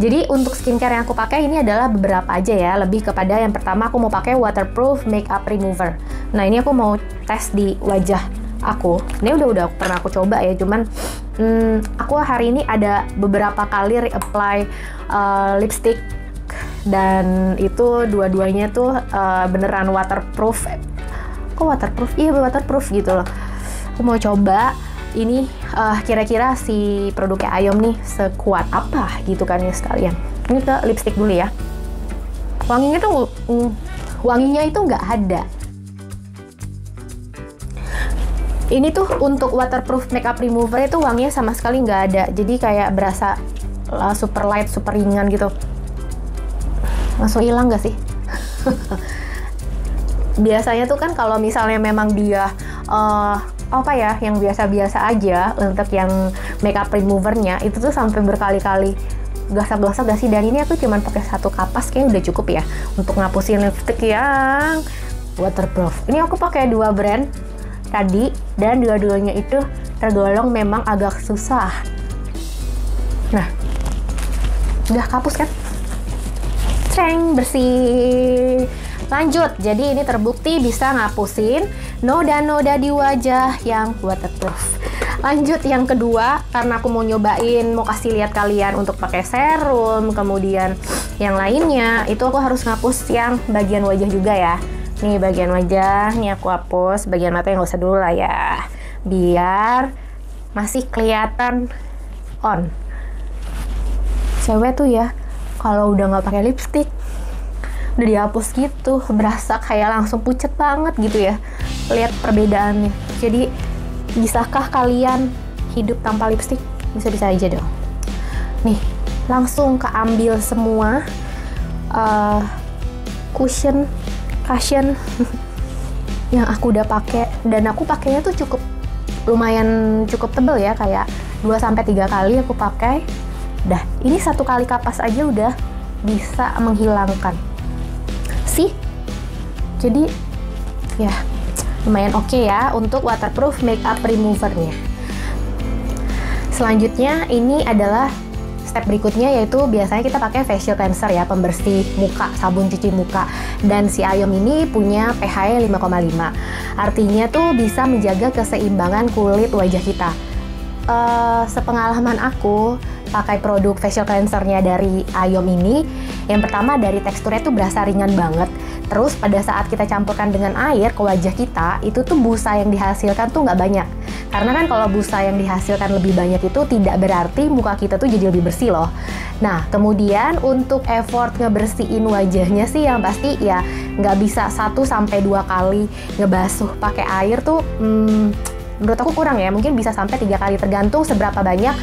Jadi untuk skincare yang aku pakai ini adalah beberapa aja ya. Lebih kepada yang pertama aku mau pakai waterproof makeup remover. Nah ini aku mau tes di wajah aku. Ini udah pernah aku coba ya. Cuman aku hari ini ada beberapa kali reapply lipstick. Dan itu dua-duanya tuh beneran waterproof. Kok waterproof? Iya waterproof gitu loh. Aku mau coba ini kira-kira si produknya Ayom nih sekuat apa gitu kan ya sekalian. Ini ke lipstick dulu ya. Wanginya itu nggak ada. Ini tuh untuk waterproof makeup remover itu wanginya sama sekali nggak ada. Jadi kayak berasa super light, super ringan gitu. Langsung hilang nggak sih? Biasanya tuh kan kalau misalnya memang dia apa ya, yang biasa-biasa aja untuk yang makeup removernya itu tuh sampai berkali-kali gosok-gosok gak sih. Dan ini aku cuman pakai satu kapas kayaknya udah cukup ya untuk ngapusin lipstick yang waterproof. Ini aku pakai dua brand tadi dan dua-duanya itu tergolong memang agak susah. Nah, udah kapus kan? Ceng, bersih. Lanjut, jadi ini terbukti bisa ngapusin noda-noda di wajah yang waterproof. Lanjut yang kedua, karena aku mau nyobain, mau kasih lihat kalian untuk pakai serum, kemudian yang lainnya, itu aku harus ngapus yang bagian wajah juga ya. Nih bagian wajah, nih aku hapus, bagian mata yang nggak usah dulu lah ya. Biar masih kelihatan on. Cewek tuh ya, kalau udah nggak pakai lipstick, udah dihapus gitu, berasa kayak langsung pucet banget gitu ya. Lihat perbedaannya. Jadi bisakah kalian hidup tanpa lipstick? Bisa-bisa aja dong. Nih, langsung keambil semua cushion yang aku udah pakai, dan aku pakainya tuh lumayan cukup tebel ya, kayak 2-3 kali aku pakai. Dah, ini satu kali kapas aja udah bisa menghilangkan. Sih, jadi ya lumayan oke ya untuk waterproof makeup removernya. Selanjutnya ini adalah step berikutnya, yaitu biasanya kita pakai facial cleanser ya, pembersih muka, sabun cuci muka. Dan si Ayom ini punya pH-nya 5,5. Artinya tuh bisa menjaga keseimbangan kulit wajah kita. Sepengalaman aku pakai produk facial cleansernya dari Ayom ini, yang pertama dari teksturnya tuh berasa ringan banget. Terus pada saat kita campurkan dengan air ke wajah kita, itu tuh busa yang dihasilkan tuh nggak banyak. Karena kan kalau busa yang dihasilkan lebih banyak itu tidak berarti muka kita tuh jadi lebih bersih loh. Nah, kemudian untuk effort ngebersihin wajahnya sih yang pasti ya nggak bisa 1-2 kali ngebasuh pakai air tuh menurut aku kurang ya. Mungkin bisa sampai 3 kali, tergantung seberapa banyak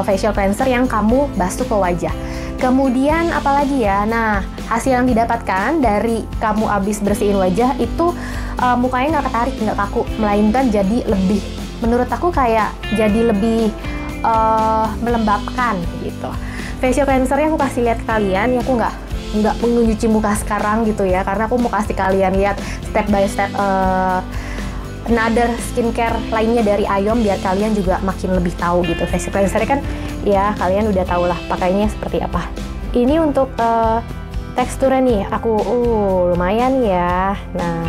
facial cleanser yang kamu basuh ke wajah. Kemudian apalagi ya, nah hasil yang didapatkan dari kamu abis bersihin wajah itu mukanya nggak ketarik, nggak kaku, melainkan jadi lebih, menurut aku kayak jadi lebih melembabkan gitu. Facial cleanser yang aku kasih lihat kalian, ya aku nggak mencuci muka sekarang gitu ya, karena aku mau kasih kalian lihat step by step another skincare lainnya dari Ayom, biar kalian juga makin lebih tahu gitu. Facial cleanser kan ya kalian udah tau lah pakainya seperti apa. Ini untuk teksturnya nih, aku lumayan ya. Nah,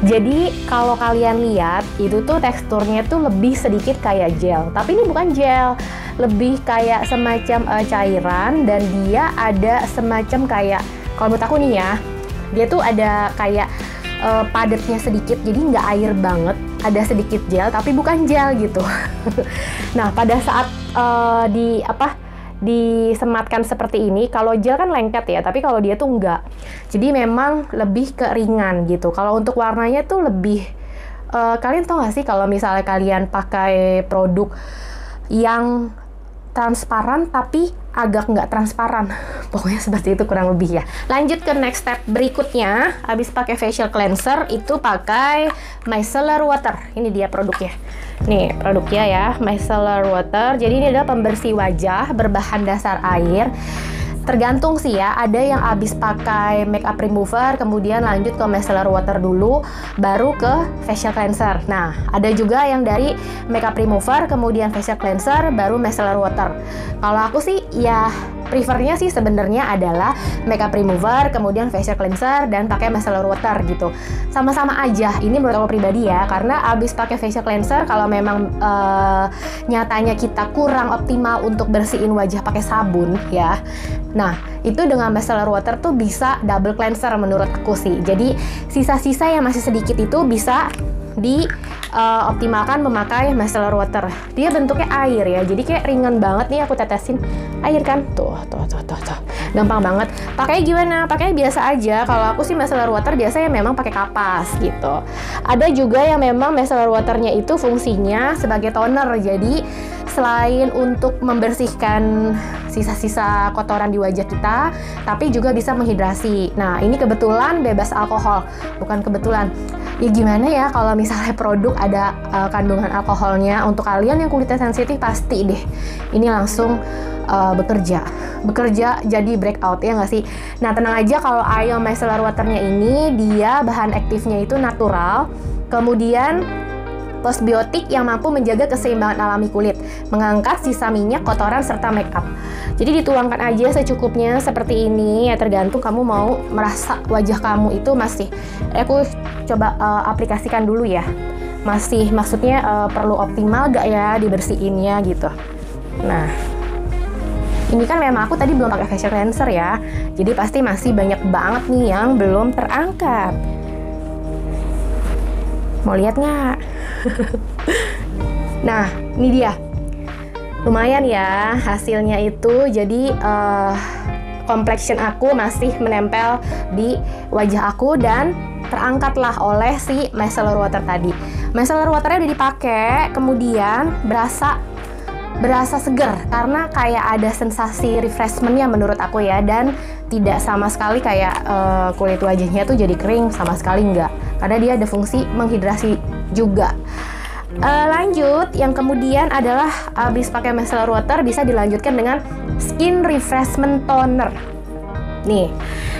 jadi kalau kalian lihat itu tuh teksturnya tuh lebih sedikit kayak gel, tapi ini bukan gel, lebih kayak semacam cairan. Dan dia ada semacam kayak, kalau menurut aku nih ya, dia tuh ada kayak padatnya sedikit, jadi nggak air banget, ada sedikit gel tapi bukan gel gitu. Nah, pada saat disematkan seperti ini, kalau gel kan lengket ya, tapi kalau dia tuh enggak. Jadi memang lebih ke ringan gitu. Kalau untuk warnanya tuh lebih kalian tau gak sih kalau misalnya kalian pakai produk yang transparan tapi agak nggak transparan, pokoknya seperti itu kurang lebih ya. Lanjut ke next step berikutnya, habis pakai facial cleanser itu pakai micellar water. Ini dia produknya. Nih produknya ya, micellar water. Jadi ini adalah pembersih wajah berbahan dasar air. Tergantung sih ya, ada yang habis pakai makeup remover kemudian lanjut ke micellar water dulu baru ke facial cleanser. Nah, ada juga yang dari makeup remover kemudian facial cleanser baru micellar water. Kalau aku sih ya prefernya sih sebenarnya adalah makeup remover, kemudian facial cleanser, dan pakai micellar water gitu. Sama-sama aja, ini menurut aku pribadi ya, karena abis pakai facial cleanser, kalau memang nyatanya kita kurang optimal untuk bersihin wajah pakai sabun ya, nah itu dengan micellar water tuh bisa double cleanser menurut aku sih. Jadi sisa-sisa yang masih sedikit itu bisa optimalkan memakai micellar water. Dia bentuknya air ya, jadi kayak ringan banget nih, aku tetesin air kan, tuh, gampang banget. Pakai gimana? Pakai biasa aja. Kalau aku sih micellar water biasanya memang pakai kapas gitu. Ada juga yang memang micellar waternya itu fungsinya sebagai toner, jadi selain untuk membersihkan sisa-sisa kotoran di wajah kita, tapi juga bisa menghidrasi. Nah, ini kebetulan bebas alkohol, bukan kebetulan. Ya gimana ya kalau misalnya produk ada kandungan alkoholnya, untuk kalian yang kulitnya sensitif pasti deh ini langsung bekerja jadi breakout, ya nggak sih? Nah, tenang aja, kalau Ayo micellar waternya ini dia bahan aktifnya itu natural, kemudian postbiotik yang mampu menjaga keseimbangan alami kulit, mengangkat sisa minyak, kotoran, serta makeup. Jadi dituangkan aja secukupnya seperti ini ya, tergantung kamu mau merasa wajah kamu itu masih, aku coba aplikasikan dulu ya, masih maksudnya perlu optimal gak ya dibersihinnya gitu. Nah, ini kan memang aku tadi belum pakai facial cleanser ya, jadi pasti masih banyak banget nih yang belum terangkat. Mau lihat nggak? Nah, ini dia. Lumayan ya hasilnya itu. Jadi complexion aku masih menempel di wajah aku dan terangkatlah oleh si micellar water tadi. Micellar waternya udah dipakai, kemudian berasa seger karena kayak ada sensasi refreshmentnya menurut aku ya, dan tidak sama sekali kayak kulit wajahnya tuh jadi kering, sama sekali enggak, karena dia ada fungsi menghidrasi juga. Lanjut, yang kemudian adalah habis pakai micellar water bisa dilanjutkan dengan skin refreshment toner. Nih,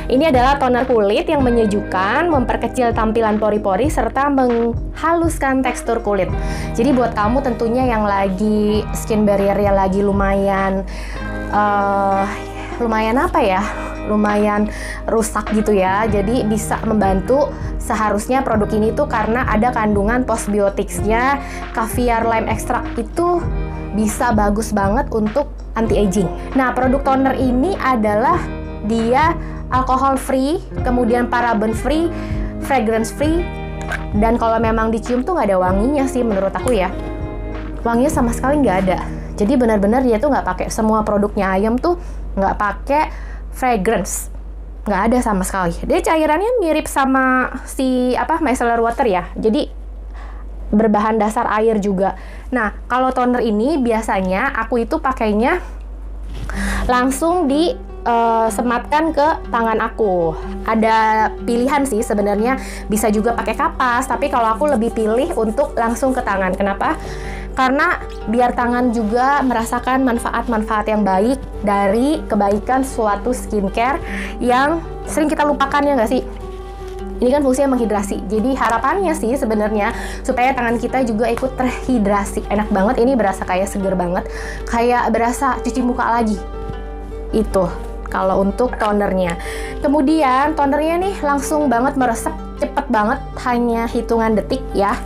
ini adalah toner kulit yang menyejukkan, memperkecil tampilan pori-pori, serta menghaluskan tekstur kulit. Jadi buat kamu tentunya yang lagi skin barrier-nya lagi lumayan apa ya, lumayan rusak gitu ya, jadi bisa membantu. Seharusnya produk ini tuh karena ada kandungan postbioticsnya, caviar lime extract itu bisa bagus banget untuk anti-aging. Nah, produk toner ini adalah dia alkohol free, kemudian paraben free, fragrance free, dan kalau memang dicium tuh nggak ada wanginya sih menurut aku ya. Wanginya sama sekali nggak ada. Jadi benar-benar dia tuh nggak pakai, semua produknya Ayam tuh nggak pakai fragrance, nggak ada sama sekali. Dia cairannya mirip sama si micellar water ya, jadi berbahan dasar air juga. Nah, kalau toner ini biasanya aku itu pakainya langsung sematkan ke tangan aku. Ada pilihan sih sebenarnya, bisa juga pakai kapas, tapi kalau aku lebih pilih untuk langsung ke tangan. Kenapa? Karena biar tangan juga merasakan manfaat-manfaat yang baik dari kebaikan suatu skincare yang sering kita lupakan, ya nggak sih? Ini kan fungsinya menghidrasi. Jadi harapannya sih sebenarnya supaya tangan kita juga ikut terhidrasi. Enak banget, ini berasa kayak seger banget, kayak berasa cuci muka lagi. Itu kalau untuk tonernya. Kemudian tonernya nih langsung banget meresap, cepet banget, hanya hitungan detik ya.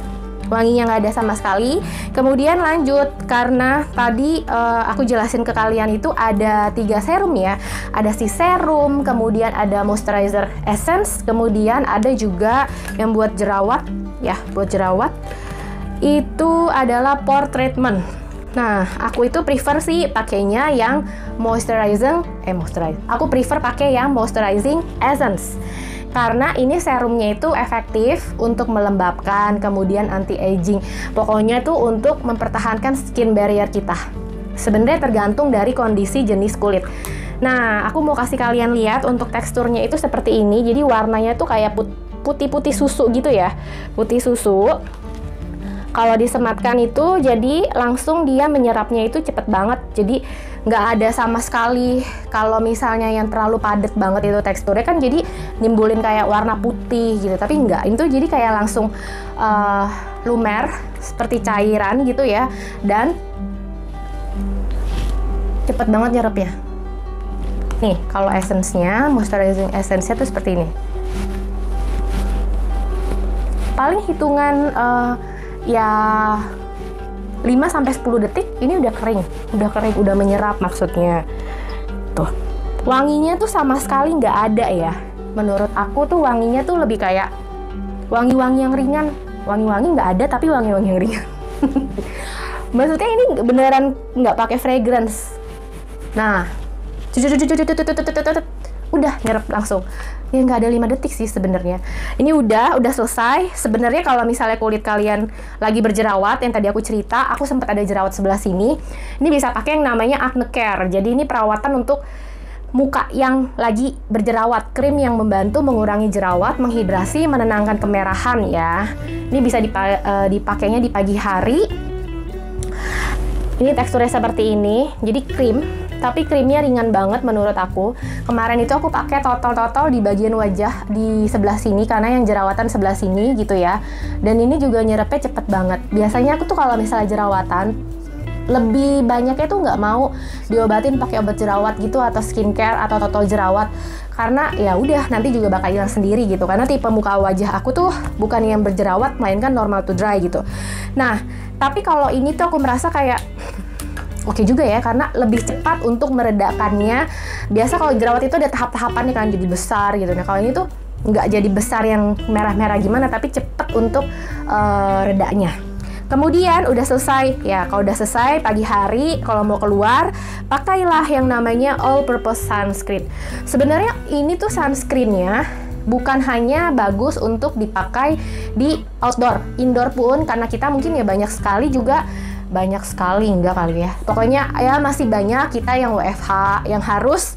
Wanginya nggak ada sama sekali. Kemudian lanjut, karena tadi aku jelasin ke kalian itu ada 3 serum ya. Ada si serum, kemudian ada moisturizer essence, kemudian ada juga yang buat jerawat ya, buat jerawat. Itu adalah pore treatment. Nah, aku itu prefer sih pakainya yang moisturizing. Aku prefer pakai yang moisturizing essence. Karena ini serumnya itu efektif untuk melembabkan, kemudian anti-aging. Pokoknya tuh untuk mempertahankan skin barrier kita. Sebenarnya tergantung dari kondisi jenis kulit. Nah, aku mau kasih kalian lihat untuk teksturnya itu seperti ini. Jadi warnanya tuh kayak putih-putih susu gitu ya. Putih susu. Kalau disematkan itu jadi langsung dia menyerapnya itu cepet banget. Jadi nggak ada sama sekali, kalau misalnya yang terlalu padat banget itu teksturnya kan jadi nimbulin kayak warna putih gitu. Tapi nggak, itu jadi kayak langsung lumer seperti cairan gitu ya. Dan cepet banget nyerapnya. Nih, kalau essence-nya, moisturizing essence-nya tuh seperti ini. Paling hitungan ya 5-10 detik ini udah kering, udah menyerap maksudnya. Tuh, wanginya tuh sama sekali nggak ada ya. Menurut aku tuh wanginya tuh lebih kayak wangi-wangi yang ringan. Wangi-wangi nggak ada, tapi wangi-wangi yang ringan. Maksudnya ini beneran nggak pakai fragrance. Nah, udah nyerap langsung. Ya nggak ada 5 detik sih sebenarnya. Ini udah selesai. Sebenarnya kalau misalnya kulit kalian lagi berjerawat, yang tadi aku cerita, aku sempat ada jerawat sebelah sini. Ini bisa pakai yang namanya acne care. Jadi ini perawatan untuk muka yang lagi berjerawat, krim yang membantu mengurangi jerawat, menghidrasi, menenangkan kemerahan ya. Ini bisa dipakainya di pagi hari. Ini teksturnya seperti ini, jadi krim, tapi krimnya ringan banget menurut aku. Kemarin itu aku pakai totol di bagian wajah di sebelah sini, karena yang jerawatan sebelah sini gitu ya. Dan ini juga nyerapnya cepet banget. Biasanya aku tuh kalau misalnya jerawatan, lebih banyaknya tuh nggak mau diobatin pakai obat jerawat gitu atau skincare atau totol jerawat, karena ya udah nanti juga bakal hilang sendiri gitu, karena tipe muka wajah aku tuh bukan yang berjerawat melainkan normal to dry gitu. Nah, tapi kalau ini tuh aku merasa kayak oke juga ya, karena lebih cepat untuk meredakannya. Biasa kalau jerawat itu ada tahap-tahapannya kan, jadi besar gitu. Nah kalau ini tuh nggak jadi besar yang merah-merah gimana, tapi cepet untuk redanya. Kemudian udah selesai ya, kalau udah selesai pagi hari kalau mau keluar, pakailah yang namanya all purpose sunscreen. Sebenarnya ini tuh sunscreennya bukan hanya bagus untuk dipakai di outdoor, indoor pun, karena kita mungkin ya banyak sekali enggak kali ya. Pokoknya ya masih banyak kita yang WFH yang harus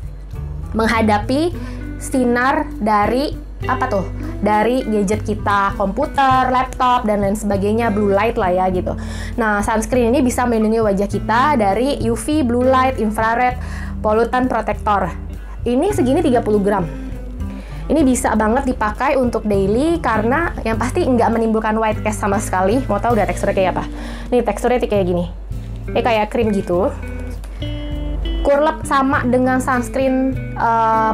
menghadapi sinar dari dari gadget kita, komputer, laptop, dan lain sebagainya, blue light lah ya gitu. Nah, sunscreen ini bisa melindungi wajah kita dari UV, blue light, infrared, polutan protektor. Ini segini 30 gram. Ini bisa banget dipakai untuk daily, karena yang pasti nggak menimbulkan white cast sama sekali. Mau tahu udah teksturnya kayak apa? Nih teksturnya kayak gini. Ini kayak krim gitu. Kurlep sama dengan sunscreen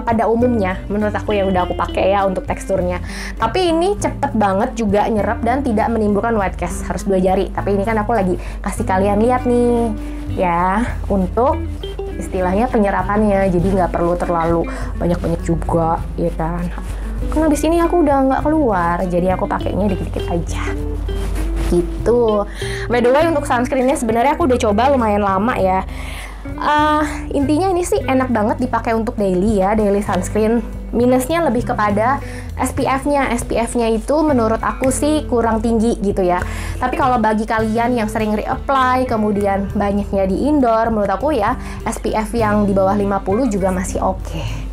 pada umumnya menurut aku yang udah aku pakai ya untuk teksturnya. Tapi ini cepet banget juga nyerap dan tidak menimbulkan white cast, harus 2 jari. Tapi ini kan aku lagi kasih kalian lihat nih ya, untuk istilahnya penyerapannya, jadi nggak perlu terlalu banyak-banyak juga ya kan. Karena di sini aku udah nggak keluar, jadi aku pakainya dikit-dikit aja gitu. By the way, untuk sunscreennya sebenarnya aku udah coba lumayan lama ya. Intinya ini sih enak banget dipakai untuk daily ya, daily sunscreen. Minusnya lebih kepada SPF-nya. SPF-nya itu menurut aku sih kurang tinggi gitu ya. Tapi kalau bagi kalian yang sering reapply, kemudian banyaknya di indoor, menurut aku ya SPF yang di bawah 50 juga masih oke.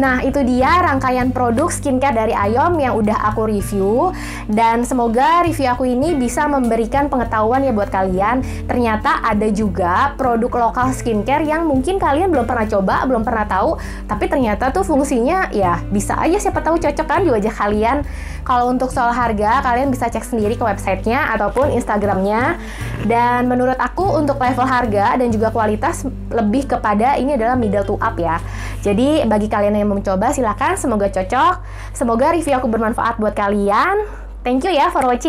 Nah, itu dia rangkaian produk skincare dari Ayom yang udah aku review. Dan semoga review aku ini bisa memberikan pengetahuan ya buat kalian. Ternyata ada juga produk lokal skincare yang mungkin kalian belum pernah coba, belum pernah tahu. Tapi ternyata tuh fungsinya ya bisa aja, siapa tahu cocok kan di wajah kalian. Kalau untuk soal harga, kalian bisa cek sendiri ke websitenya ataupun Instagramnya. Dan menurut aku untuk level harga dan juga kualitas lebih kepada ini adalah middle to up ya. Jadi bagi kalian yang mau mencoba silakan, semoga cocok. Semoga review aku bermanfaat buat kalian. Thank you ya for watching.